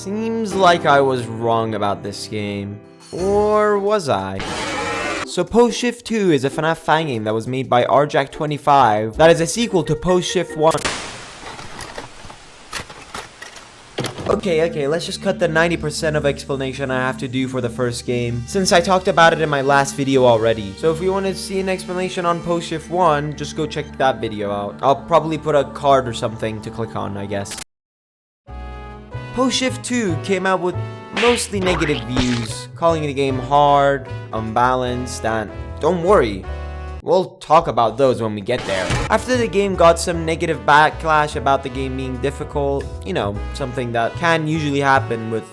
Seems like I was wrong about this game. Or was I? So Post Shift 2 is a FNaF fan game that was made by rjack25 that is a sequel to Post Shift 1. Okay, let's just cut the 90% of explanation I have to do for the first game, since I talked about it in my last video already. So if you want to see an explanation on Post Shift 1, just go check that video out. I'll probably put a card or something to click on, I guess. Post Shift 2 came out with mostly negative views, calling the game hard, unbalanced, and don't worry, we'll talk about those when we get there. After the game got some negative backlash about the game being difficult, you know, something that can usually happen with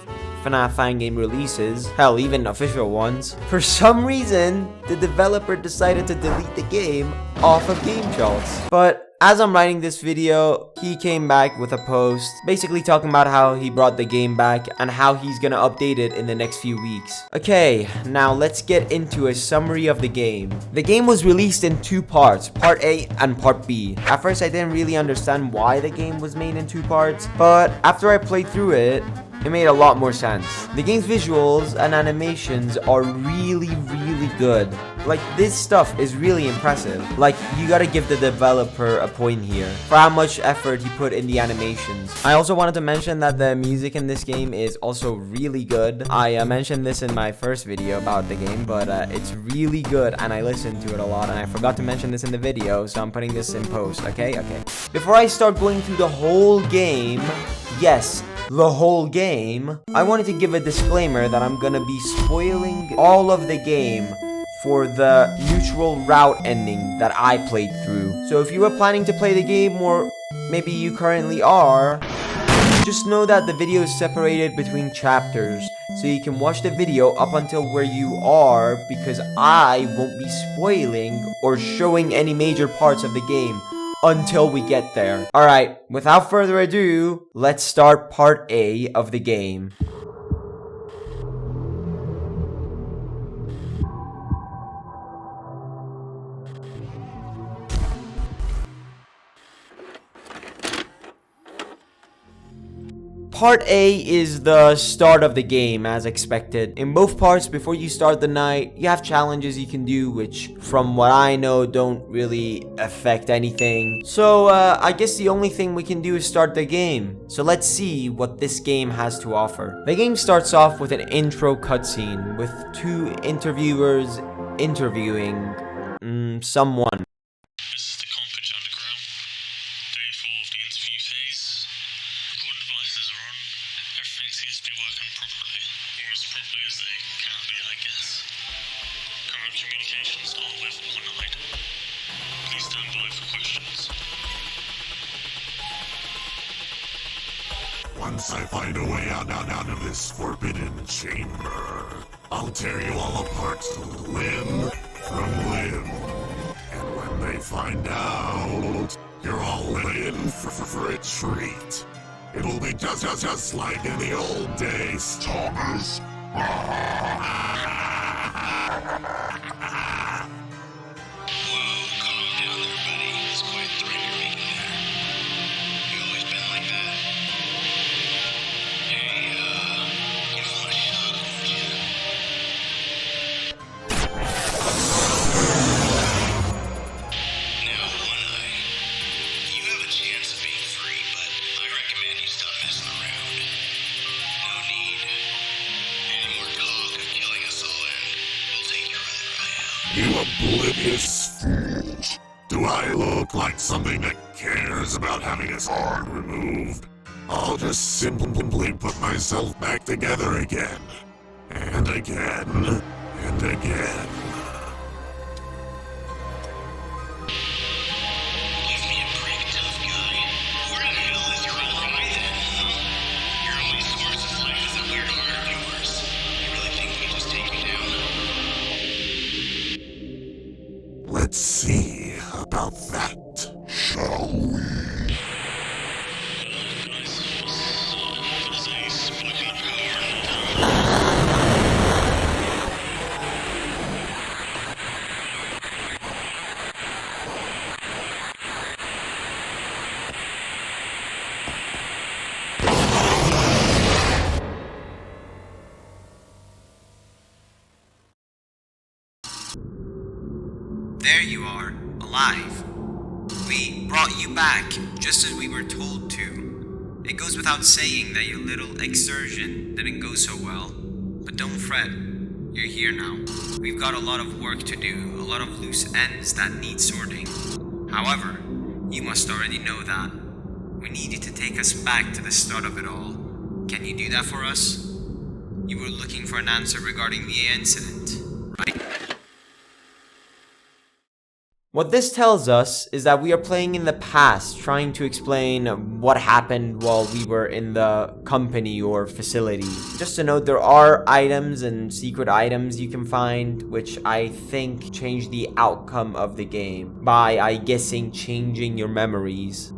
FNaF fan game releases, hell, even official ones. For some reason, the developer decided to delete the game off of game charts. But as I'm writing this video, he came back with a post basically talking about how he brought the game back and how he's gonna update it in the next few weeks. Okay, now let's get into a summary of the game. The game was released in two parts, Part A and Part B. At first I didn't really understand why the game was made in two parts, but after I played through it, it made a lot more sense. The game's visuals and animations are really good. Like, this stuff is really impressive. Like, you gotta give the developer a point here for how much effort he put in the animations. I also wanted to mention that the music in this game is also really good. I mentioned this in my first video about the game, but it's really good and I listened to it a lot, and I forgot to mention this in the video, so I'm putting this in post, okay? Before I start going through the whole game, yes, the whole game, I wanted to give a disclaimer that I'm gonna be spoiling all of the game for the neutral route ending that I played through. So if you were planning to play the game, or maybe you currently are, just know that the video is separated between chapters, so you can watch the video up until where you are, because I won't be spoiling or showing any major parts of the game until we get there. Alright, without further ado, let's start Part A of the game. Part A is the start of the game, as expected. In both parts, before you start the night, you have challenges you can do, which, from what I know, don't really affect anything. So, I guess the only thing we can do is start the game. So let's see what this game has to offer. The game starts off with an intro cutscene, with two interviewers interviewing someone. Once I find a way out of this forbidden chamber, I'll tear you all apart limb from limb. And when they find out, you're all in for a treat. It'll be just like in the old days, Thomas. You oblivious fools! Do I look like something that cares about having its arm removed? I'll just simply put myself back together again. And again. And again. Give me a break, tough guy. Where the hell is your old eye then, huh? Your only source of life is that weird heart of yours. You really think we can just take you down? Let's see about that, shall we? there you are, alive. We brought you back, just as we were told to. It goes without saying that your little excursion didn't go so well. But don't fret, you're here now. We've got a lot of work to do, a lot of loose ends that need sorting. However, you must already know that. We need you to take us back to the start of it all. Can you do that for us? You were looking for an answer regarding the incident, right? What this tells us is that we are playing in the past, trying to explain what happened while we were in the company or facility. Just to note, there are items and secret items you can find, which I think change the outcome of the game by, I guessing, changing your memories.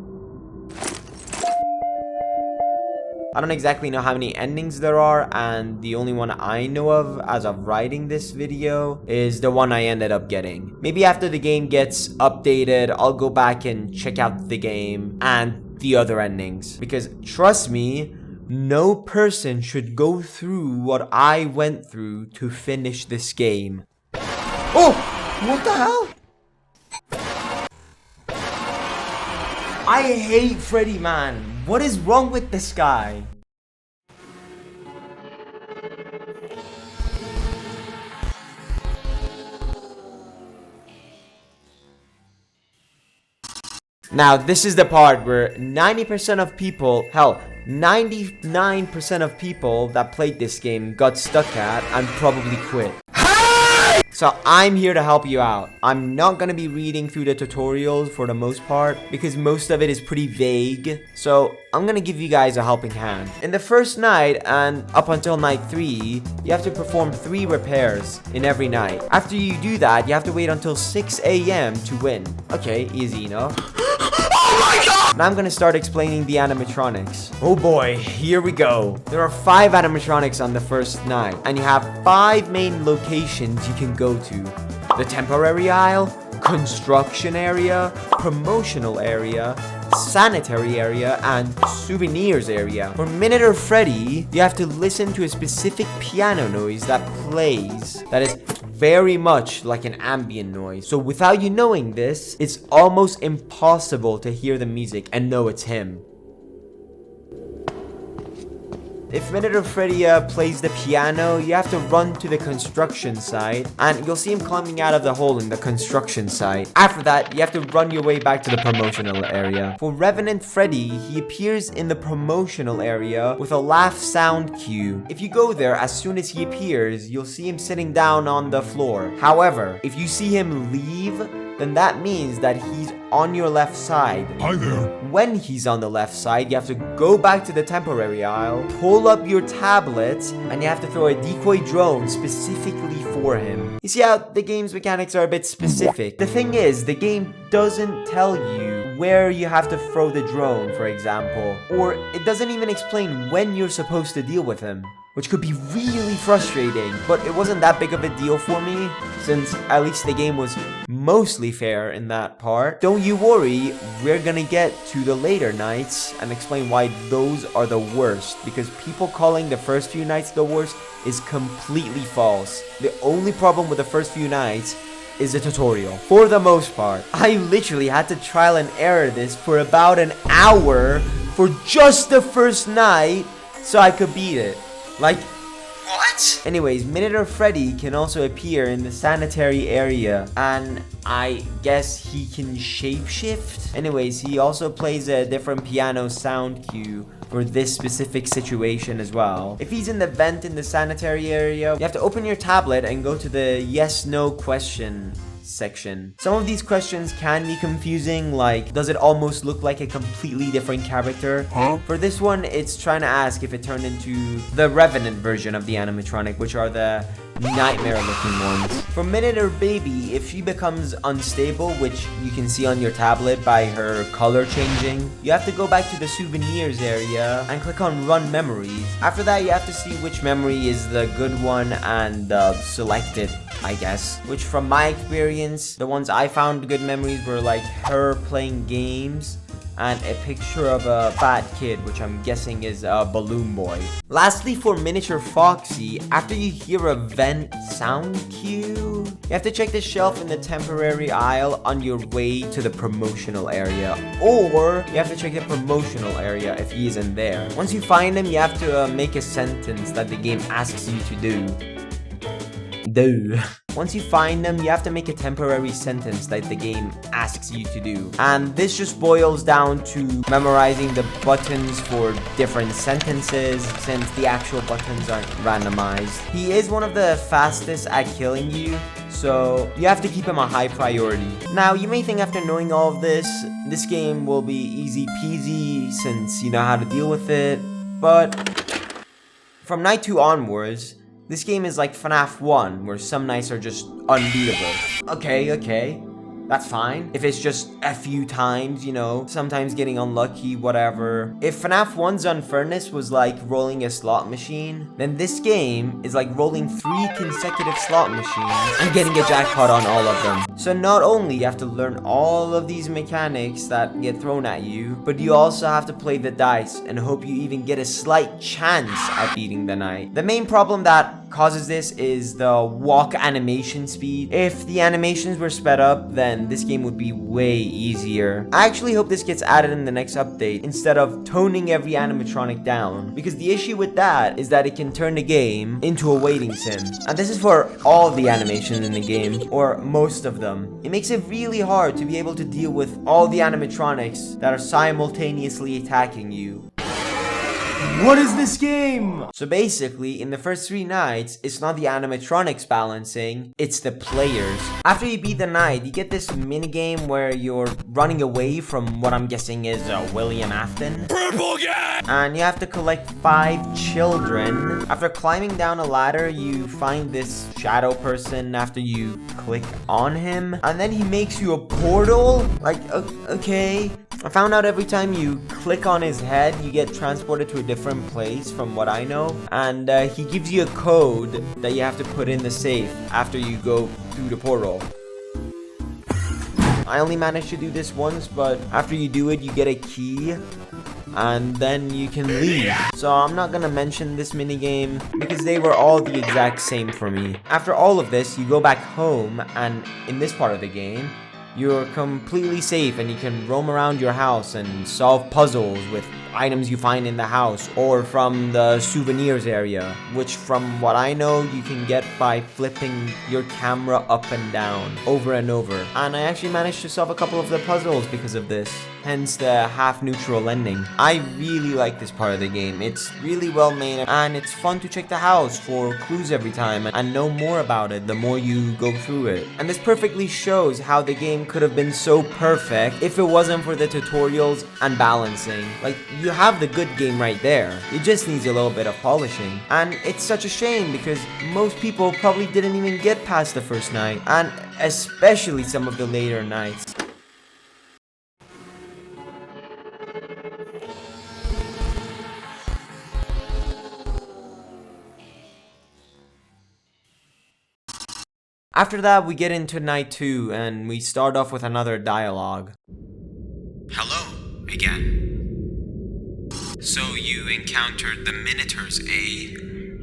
I don't exactly know how many endings there are, and the only one I know of as of writing this video is the one I ended up getting. Maybe after the game gets updated, I'll go back and check out the game and the other endings. Because trust me, no person should go through what I went through to finish this game. Oh! What the hell? I hate Freddy, man. What is wrong with this guy? Now, this is the part where 90% of people, hell, 99% of people that played this game got stuck at and probably quit. So I'm here to help you out. I'm not gonna be reading through the tutorials for the most part because most of it is pretty vague. So I'm gonna give you guys a helping hand. In the first night and up until night 3, you have to perform 3 repairs in every night. After you do that, you have to wait until 6 AM to win. Okay, easy enough. Now I'm gonna start explaining the animatronics. Oh boy, here we go. There are 5 animatronics on the first night, and you have 5 main locations you can go to. The temporary aisle, construction area, promotional area, sanitary area, and souvenirs area. For Miniature Freddy, you have to listen to a specific piano noise that plays that is very much like an ambient noise. So without you knowing this, it's almost impossible to hear the music and know it's him. If Miniature Freddy plays the piano, you have to run to the construction site, and you'll see him climbing out of the hole in the construction site. After that, you have to run your way back to the promotional area. For Revenant Freddy, he appears in the promotional area with a laugh sound cue. If you go there, as soon as he appears, you'll see him sitting down on the floor. However, if you see him leave, then that means that he's on your left side. Hi there. When he's on the left side, you have to go back to the temporary aisle, pull up your tablet, and you have to throw a decoy drone specifically for him. You see how the game's mechanics are a bit specific? The thing is, the game doesn't tell you where you have to throw the drone, for example, or it doesn't even explain when you're supposed to deal with him, which could be really frustrating, but it wasn't that big of a deal for me, since at least the game was mostly fair in that part. Don't you worry, we're gonna get to the later nights and explain why those are the worst, because people calling the first few nights the worst is completely false. The only problem with the first few nights is the tutorial, for the most part. I literally had to trial and error this for about an hour for just the first night so I could beat it. Like, what? Anyways, Miniature Freddy can also appear in the sanitary area, and I guess he can shapeshift? Anyways, he also plays a different piano sound cue for this specific situation as well. If he's in the vent in the sanitary area, you have to open your tablet and go to the yes/no question section. Some of these questions can be confusing, like, does it almost look like a completely different character? For this one, it's trying to ask if it turned into the Revenant version of the animatronic, which are the nightmare looking ones. For Miniature Baby, if she becomes unstable, which you can see on your tablet by her color changing, you have to go back to the souvenirs area and click on run memories. After that, you have to see which memory is the good one and select it, I guess. Which from my experience, the ones I found good memories were like her playing games, and a picture of a fat kid, which I'm guessing is a balloon boy. Lastly, for Miniature Foxy, after you hear a vent sound cue, you have to check the shelf in the temporary aisle on your way to the promotional area, or you have to check the promotional area if he isn't there. Once you find him, you have to make a sentence that the game asks you to do. Once you find them, you have to make a temporary sentence that the game asks you to do. And this just boils down to memorizing the buttons for different sentences, since the actual buttons aren't randomized. He is one of the fastest at killing you, so you have to keep him a high priority. Now, you may think after knowing all of this game will be easy peasy since you know how to deal with it, but from night 2 onwards, this game is like FNaF 1, where some nights are just unbeatable. Okay, that's fine. If it's just a few times, you know, sometimes getting unlucky, whatever. If FNaF 1's unfairness was like rolling a slot machine, then this game is like rolling 3 consecutive slot machines and getting a jackpot on all of them. So not only you have to learn all of these mechanics that get thrown at you, but you also have to play the dice and hope you even get a slight chance at beating the night. The main problem that causes this is the walk animation speed. If the animations were sped up, then this game would be way easier. I actually hope this gets added in the next update instead of toning every animatronic down, because the issue with that is that it can turn the game into a waiting sim. And this is for all the animations in the game, or most of them. It makes it really hard to be able to deal with all the animatronics that are simultaneously attacking you. What is this game? So basically, in the first 3 nights, it's not the animatronics balancing, it's the players. After you beat the night, you get this minigame where you're running away from what I'm guessing is William Afton. Purple guy! And you have to collect 5 children. After climbing down a ladder, you find this shadow person after you click on him. And then he makes you a portal? Like, okay. I found out every time you click on his head, you get transported to a different place from what I know. And he gives you a code that you have to put in the safe after you go through the portal. I only managed to do this once, but after you do it, you get a key. And then you can leave. So I'm not gonna mention this minigame because they were all the exact same for me. After all of this, you go back home, and in this part of the game, you're completely safe and you can roam around your house and solve puzzles with items you find in the house or from the souvenirs area, which from what I know you can get by flipping your camera up and down over and over. And I actually managed to solve a couple of the puzzles because of this, hence the half neutral ending. I really like this part of the game. It's really well made and it's fun to check the house for clues every time and know more about it the more you go through it. And this perfectly shows how the game could have been so perfect if it wasn't for the tutorials and balancing. Like, you have the good game right there. It just needs a little bit of polishing. And it's such a shame because most people probably didn't even get past the first night, and especially some of the later nights. After that, we get into night 2 and we start off with another dialogue. Hello, again. So you encountered the Minotaurs, eh?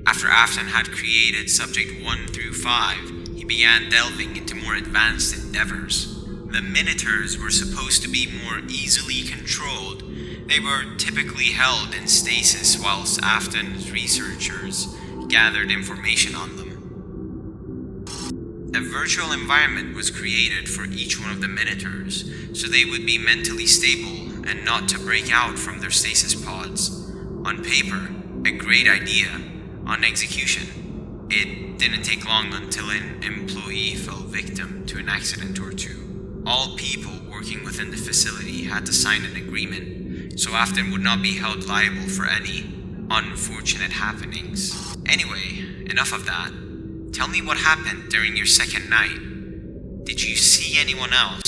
After Afton had created subject 1 through 5, he began delving into more advanced endeavors. The Minotaurs were supposed to be more easily controlled. They were typically held in stasis whilst Afton's researchers gathered information on them. A virtual environment was created for each one of the Minotaurs, so they would be mentally stable and not to break out from their stasis pods. On paper, a great idea. On execution, it didn't take long until an employee fell victim to an accident or 2. All people working within the facility had to sign an agreement, so Afton would not be held liable for any unfortunate happenings. Anyway, enough of that. Tell me what happened during your second night. Did you see anyone else?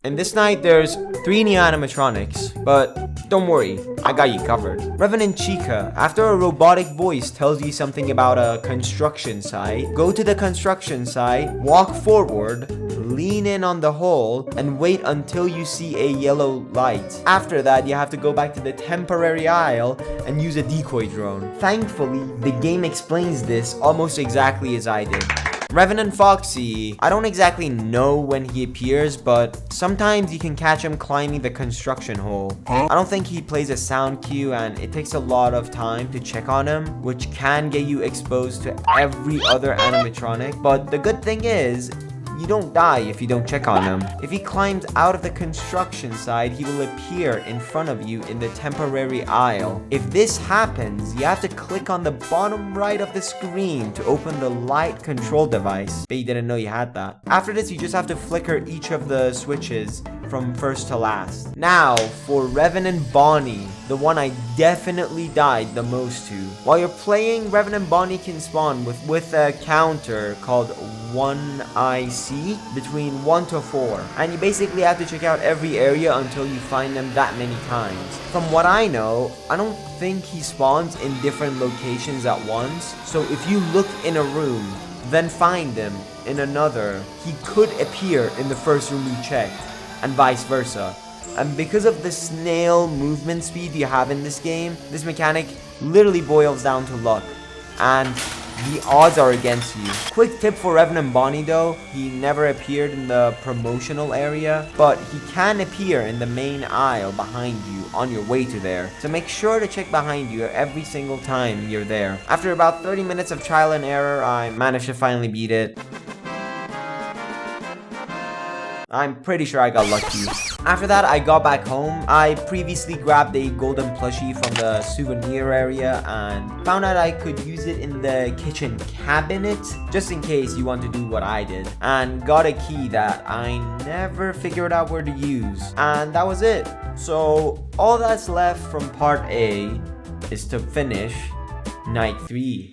In this night, there's 3 new animatronics, but don't worry, I got you covered. Revenant Chica, after a robotic voice tells you something about a construction site, go to the construction site, walk forward, lean in on the hole, and wait until you see a yellow light. After that, you have to go back to the temporary aisle and use a decoy drone. Thankfully, the game explains this almost exactly as I did. Revenant Foxy, I don't exactly know when he appears, but sometimes you can catch him climbing the construction hole. I don't think he plays a sound cue, and it takes a lot of time to check on him, which can get you exposed to every other animatronic. But the good thing is, you don't die if you don't check on him. If he climbs out of the construction site, he will appear in front of you in the temporary aisle. If this happens, you have to click on the bottom right of the screen to open the light control device. Bet you didn't know you had that. After this, you just have to flicker each of the switches from first to last. Now, for Revenant Bonnie, the one I definitely died the most to. While you're playing, Revenant Bonnie can spawn with a counter called 1IC between 1 to 4. And you basically have to check out every area until you find them that many times. From what I know, I don't think he spawns in different locations at once. So if you look in a room, then find him in another, he could appear in the first room you checked, and vice versa. And because of the snail movement speed you have in this game, this mechanic literally boils down to luck, and the odds are against you. Quick tip for Revenant Bonnie though, he never appeared in the promotional area, but he can appear in the main aisle behind you on your way to there. So make sure to check behind you every single time you're there. After about 30 minutes of trial and error, I managed to finally beat it. I'm pretty sure I got lucky. After that, I got back home. I previously grabbed a golden plushie from the souvenir area and found out I could use it in the kitchen cabinet, just in case you want to do what I did. And got a key that I never figured out where to use. And that was it. So all that's left from part A is to finish night 3.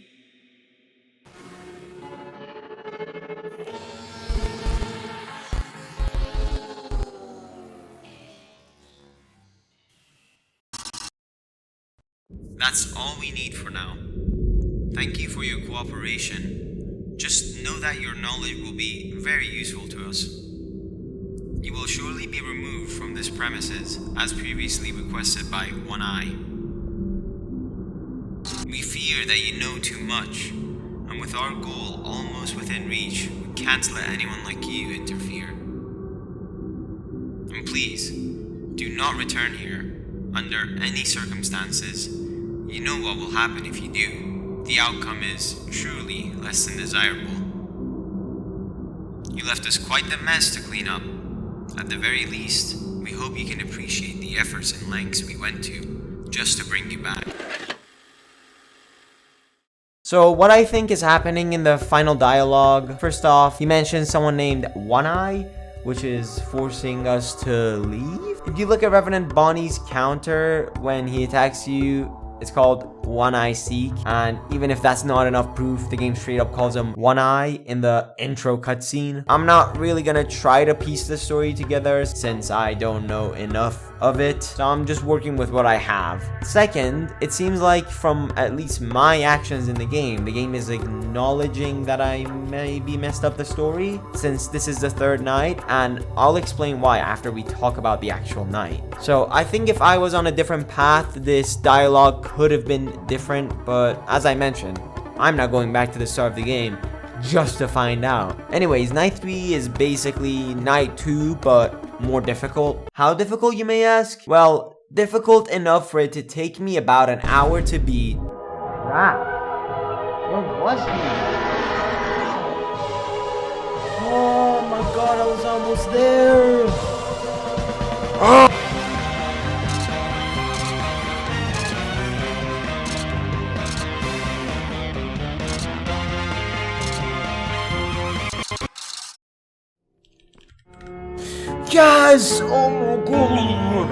That's all we need for now. Thank you for your cooperation. Just know that your knowledge will be very useful to us. You will surely be removed from this premises, as previously requested by One Eye. We fear that you know too much, and with our goal almost within reach, we can't let anyone like you interfere. And please, do not return here under any circumstances. You know what will happen if you do. The outcome is truly less than desirable. You left us quite the mess to clean up. At the very least, we hope you can appreciate the efforts and lengths we went to just to bring you back. So what I think is happening in the final dialogue, first off, he mentions someone named One Eye, which is forcing us to leave. If you look at Revenant Bonnie's counter when he attacks you, it's called One Eye Seek, and even if that's not enough proof, the game straight up calls him One Eye in the intro cutscene. I'm not really gonna try to piece the story together since I don't know enough of it, so I'm just working with what I have. Second, it seems like from at least my actions in the game is acknowledging that I maybe messed up the story since this is the third night, and I'll explain why after we talk about the actual night. So I think if I was on a different path, this dialogue could have been different, but as I mentioned, I'm not going back to the start of the game just to find out. Anyways, night 3 is basically night 2, but more difficult. How difficult, you may ask? Well, difficult enough for it to take me about an hour to beat. Crap. Where was he? Oh my god, I was almost there. Oh! Yes! Oh my god!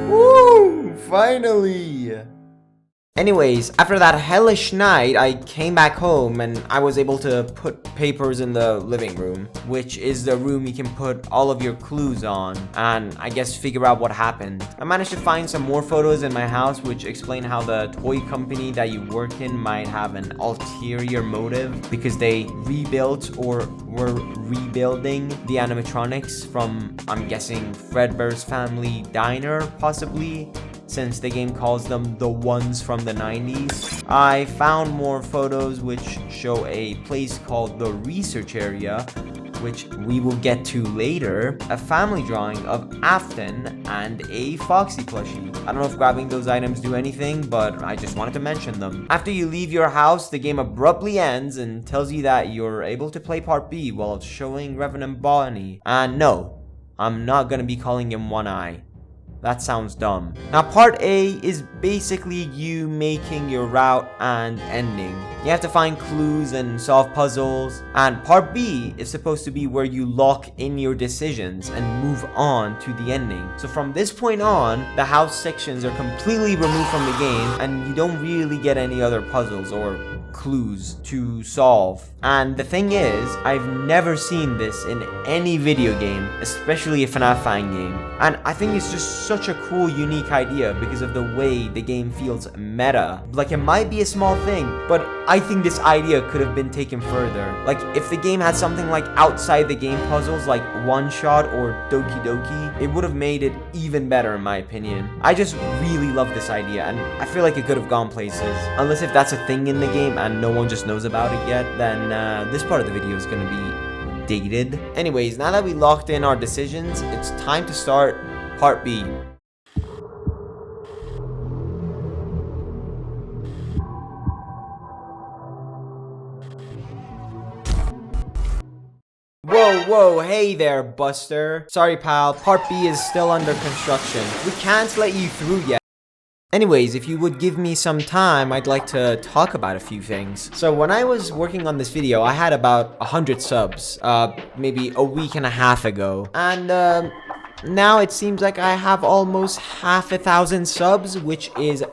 Woo! Finally! Anyways, after that hellish night, I came back home and I was able to put papers in the living room, which is the room you can put all of your clues on, and I guess figure out what happened. I managed to find some more photos in my house which explain how the toy company that you work in might have an ulterior motive because they rebuilt or were rebuilding the animatronics from, I'm guessing, Fredbear's Family Diner, possibly, since the game calls them the ones from the 90s. I found more photos which show a place called the research area, which we will get to later, a family drawing of Afton, and a Foxy plushie. I don't know if grabbing those items do anything, but I just wanted to mention them. After you leave your house, the game abruptly ends and tells you that you're able to play Part B while showing Reverend Bonnie. And no, I'm not gonna be calling him One Eye. That sounds dumb. Now, Part A is basically you making your route and ending. You have to find clues and solve puzzles. And Part B is supposed to be where you lock in your decisions and move on to the ending. So from this point on, the house sections are completely removed from the game and you don't really get any other puzzles or clues to solve. And the thing is, I've never seen this in any video game, especially a FNaF Fangame. And I think it's just such a cool, unique idea because of the way the game feels meta. Like, it might be a small thing, but I think this idea could have been taken further. Like, if the game had something like outside the game puzzles like One Shot or Doki Doki, it would have made it even better in my opinion. I just really love this idea and I feel like it could have gone places. Unless if that's a thing in the game and no one just knows about it yet, then this part of the video is gonna be dated. Anyways, now that we locked in our decisions, it's time to start Part B. Whoa, hey there, Buster. Sorry, pal, Part B is still under construction. We can't let you through yet. Anyways, if you would give me some time, I'd like to talk about a few things. So when I was working on this video, I had about 100 subs, maybe a week and a half ago. And now it seems like I have almost half 1,000 subs, which is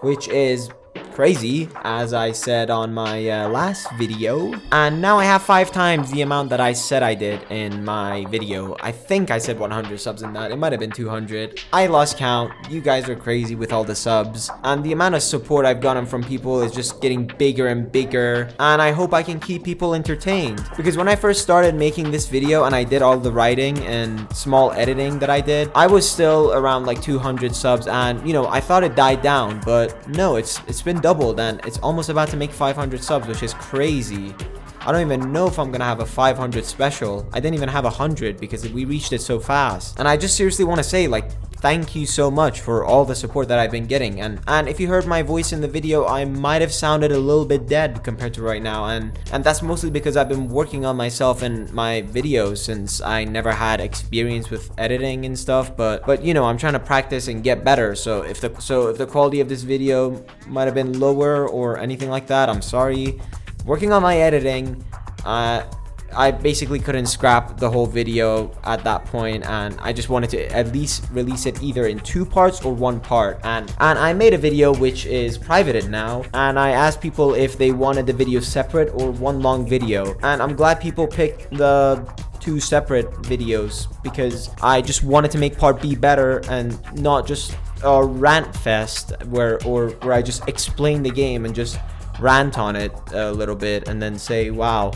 crazy, as I said on my last video. And now I have 5 times the amount that I said I did in my video. I think I said 100 subs in that. It might have been 200. I lost count. You guys are crazy with all the subs. And the amount of support I've gotten from people is just getting bigger and bigger. And I hope I can keep people entertained. Because when I first started making this video and I did all the writing and small editing that I did, I was still around like 200 subs. And, you know, I thought it died down. But no, it's been doubled and it's almost about to make 500 subs, which is crazy. I don't even know if I'm gonna have a 500 special. I didn't even have 100 because we reached it so fast. And I just seriously want to say, like, thank you so much for all the support that I've been getting. And if you heard my voice in the video, I might have sounded a little bit dead compared to right now. And that's mostly because I've been working on myself and my videos since I never had experience with editing and stuff. But you know, I'm trying to practice and get better. So if the quality of this video might have been lower or anything like that, I'm sorry. Working on my editing, I basically couldn't scrap the whole video at that point, and I just wanted to at least release it either in 2 parts or 1 part. And I made a video which is privated now, and I asked people if they wanted the video separate or 1 long video, and I'm glad people picked the 2 separate videos because I just wanted to make Part B better and not just a rant fest where I just explain the game and just rant on it a little bit and then say, wow,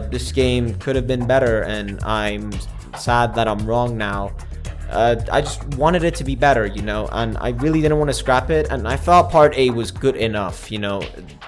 this game could have been better and I'm sad that I'm wrong now. I just wanted it to be better, you know, and I really didn't want to scrap it, and I thought Part A was good enough, you know,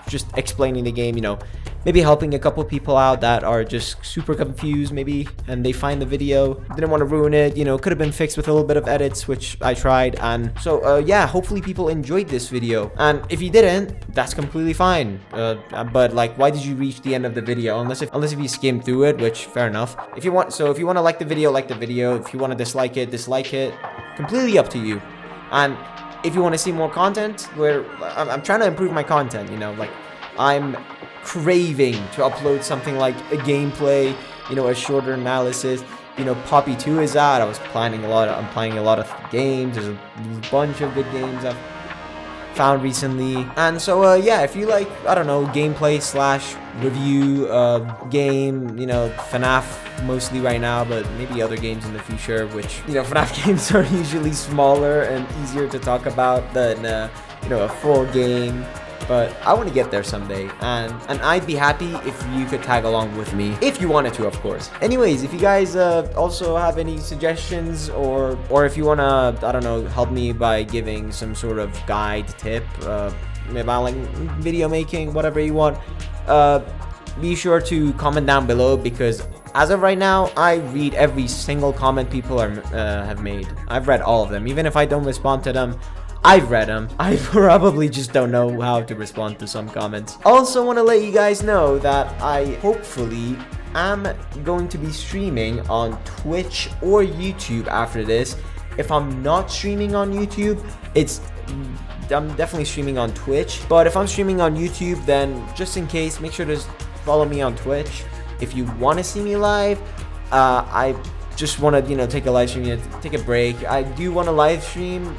just explaining the game, you know, maybe helping a couple people out that are just super confused maybe, and they find the video, didn't want to ruin it, you know, could have been fixed with a little bit of edits, which I tried. And so yeah, hopefully people enjoyed this video, and if you didn't, that's completely fine. But like, why did you reach the end of the video? Unless if you skimmed through it, which fair enough. If you want to like the video, like the video. If you want to dislike it, dislike it. Completely up to you. And if you want to see more content, where I'm trying to improve my content, you know, like I'm craving to upload something like a gameplay, you know, a shorter analysis. You know, Popee 2 is out. I'm playing a lot of games. There's a bunch of good games. found recently. And so yeah, if you like, I don't know, gameplay slash review game, you know, FNaF mostly right now, but maybe other games in the future, which, you know, FNaF games are usually smaller and easier to talk about than you know, a full game. But I want to get there someday, and I'd be happy if you could tag along with me, if you wanted to, of course. Anyways, if you guys also have any suggestions, or if you want to, I don't know, help me by giving some sort of guide, tip, about like video making, whatever you want, be sure to comment down below, because as of right now, I read every single comment people have made. I've read all of them, even if I don't respond to them. I've read them. I probably just don't know how to respond to some comments. Also want to let you guys know that I hopefully am going to be streaming on Twitch or YouTube after this. If I'm not streaming on YouTube, I'm definitely streaming on Twitch. But if I'm streaming on YouTube, then just in case, make sure to follow me on Twitch. If you want to see me live, I just want to, you know, take a live stream, take a break. I do want to live stream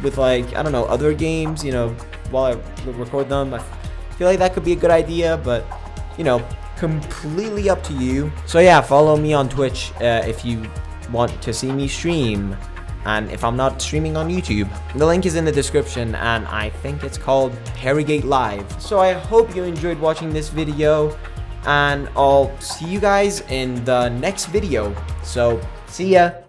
with, like, I don't know, other games, you know, while I record them. I feel like that could be a good idea, but, you know, completely up to you. So yeah, follow me on Twitch if you want to see me stream, and if I'm not streaming on YouTube. The link is in the description, and I think it's called Perrigate Live. So I hope you enjoyed watching this video, and I'll see you guys in the next video. So see ya.